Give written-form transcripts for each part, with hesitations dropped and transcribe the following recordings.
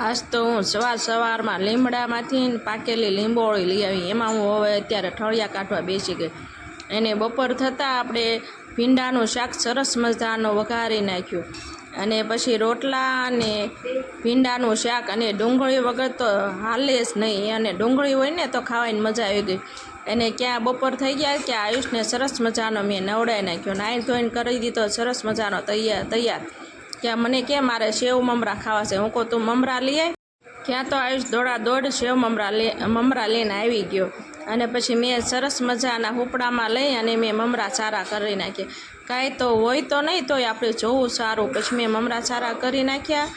આજ તો હું સવારમાં લીમડામાંથી પાકેલી લીંબોળી લઈ આવી. એમાં હું હવે અત્યારે ઠળિયા કાઢવા બેસી ગઈ. એને બપોર થતાં આપણે ભીંડાનું શાક સરસ મજાનું વઘારી નાખ્યું, અને પછી રોટલા અને ભીંડાનું શાક, અને ડુંગળી વગર તો હાલે જ નહીં. અને ડુંગળી હોય ને તો ખાવાની મજા આવી ગઈ. અને ક્યાં બપોર થઈ ગયા કે આયુષને સરસ મજાનો મેં નવડાવી નાખ્યો, નાહી ધોઈને કરી દીધો સરસ મજાનો તૈયાર. ક્યાં મને કેમ મારે સેવ મમરા ખાવા છે, હું કહું તું મમરા લઈ આવી. ક્યાં તો આયુષ દોડ સેવ મમરા લઈને આવી ગયો. અને પછી મેં સરસ મજાના હુપડામાં લઈ અને મેં મમરા સારા કરી નાખ્યા. કાંઈ તો હોય તો નહીં તોય આપણે જોવું સારું. પછી મેં મમરા સારા કરી નાખ્યા,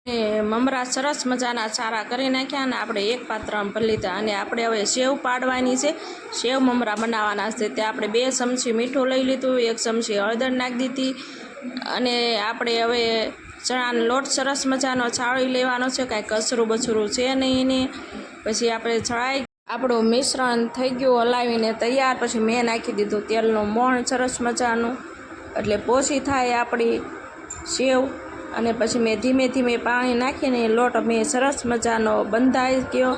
અને મમરા સરસ મજાના સારા કરી નાખ્યા. અને આપણે એક પાત્રમાં ભરી લીધા. અને આપણે હવે સેવ પાડવાની છે, સેવ મમરા બનાવવાના છે. તે આપણે 2 ચમચી મીઠું લઈ લીધું, 1 ચમચી હળદર નાખી દીધી. અને આપણે હવે ચણાનો લોટ સરસ મજાનો ચાળી લેવાનો છે, કાંઈ કચરું બચરું છે નહીં એને. પછી આપણે ચડાઈ આપણું મિશ્રણ થઈ ગયું હલાવીને તૈયાર. પછી મેં નાખી દીધું તેલનું મોણ સરસ મજાનું, એટલે પોચી થાય આપણી સેવ. અને પછી મેં ધીમે ધીમે પાણી નાખીને લોટ મેં સરસ મજાનો બંધાઈ ગયો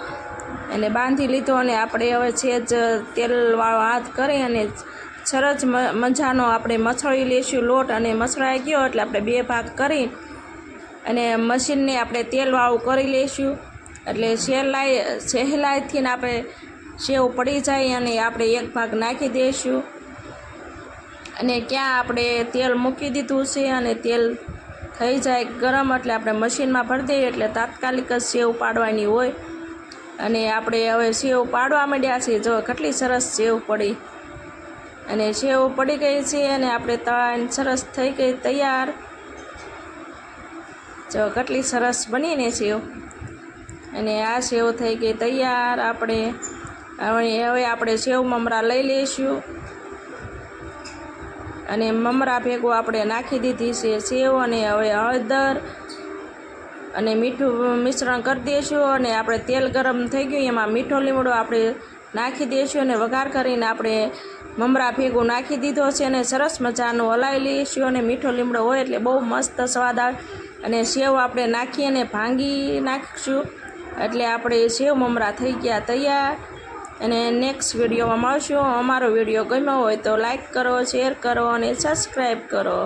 અને બાંધી લીધો. અને આપણે હવે સેજ તેલવાળો હાથ કરી અને સરસ મજાનો આપણે મસળી લઈશું લોટ. અને મસળાઈ ગયો એટલે આપણે 2 ભાગ કરી અને મશીનને આપણે તેલવાળું કરી લઈશું, એટલે સહેલાઈથી આપણે સેવ પડી જાય. અને આપણે 1 ભાગ નાખી દઈશું. અને ક્યાં આપણે તેલ મૂકી દીધું છે, અને તેલ થઈ જાય ગરમ એટલે આપણે મશીનમાં ભરી દઈએ, એટલે તાત્કાલિક જ સેવ પાડવાની હોય. અને આપણે હવે સેવ પાડવા માંડ્યા છીએ. જો કેટલી સરસ સેવ પડી, અને સેવ પડી ગઈ છે. અને આપણે તળાઈને સરસ થઈ ગઈ તૈયાર. જો કેટલી સરસ બનીને સેવ. અને આ સેવ થઈ ગઈ તૈયાર. હવે આપણે સેવ મમરા લઈ લઈશું, અને મમરા ભેગું આપણે નાખી દીધી છે સેવ. અને હવે હળદર અને મીઠું મિશ્રણ કરી દઈશું. અને આપણે તેલ ગરમ થઈ ગયું, એમાં મીઠો લીમડો આપણે નાખી દઈશું. અને વઘાર કરીને આપણે મમરા ભેગું નાખી દીધો છે, અને સરસ મજાનું હલાવી લઈશું. અને મીઠો લીમડો હોય એટલે બહુ મસ્ત સ્વાદ આવે. અને સેવ આપણે નાખી અને ભાંગી નાખીશું, એટલે આપણે સેવ મમરા થઈ ગયા તૈયાર. અને નેક્સ્ટ વિડીયોમાં મળશું. અમારો વિડીયો ગમ્યો હોય તો લાઈક કરો, શેર કરો અને સબસ્ક્રાઈબ કરો.